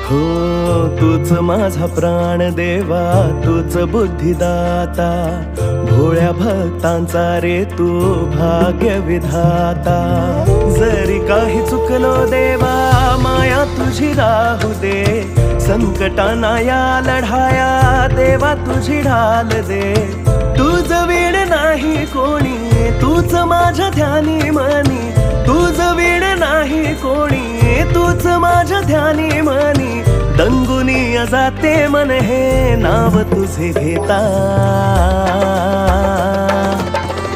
हो तूच माझा प्राण देवा, तूच बुद्धिदाता, भोळ्या भक्तांचा रे तू भाग्य विधाता। जरी काही चुकलो देवा माया तुझी राहू दे, संकटांना या लढाया देवा तुझी ढाल दे। तुझ वीण नाही कोणी, तूच माझ्या ध्यानी मनी, तुझ वीण नाही कोणी, तूच माझ्या ध्यानी मनी। दंगुनी जाते मन हे नाव तुझे घेता,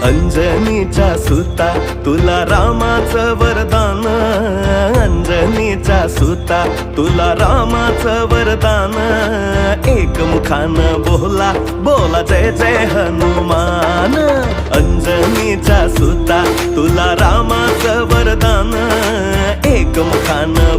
अंजनीच्या सुता तुला रामाचं वरदान, अंजनीच्या सुता तुला रामाचं वरदान। एक मुखानं बोला बोला जय जय हनुमान, अंजनीच्या सुता तुला रामाचं वरदान। एक मुखानं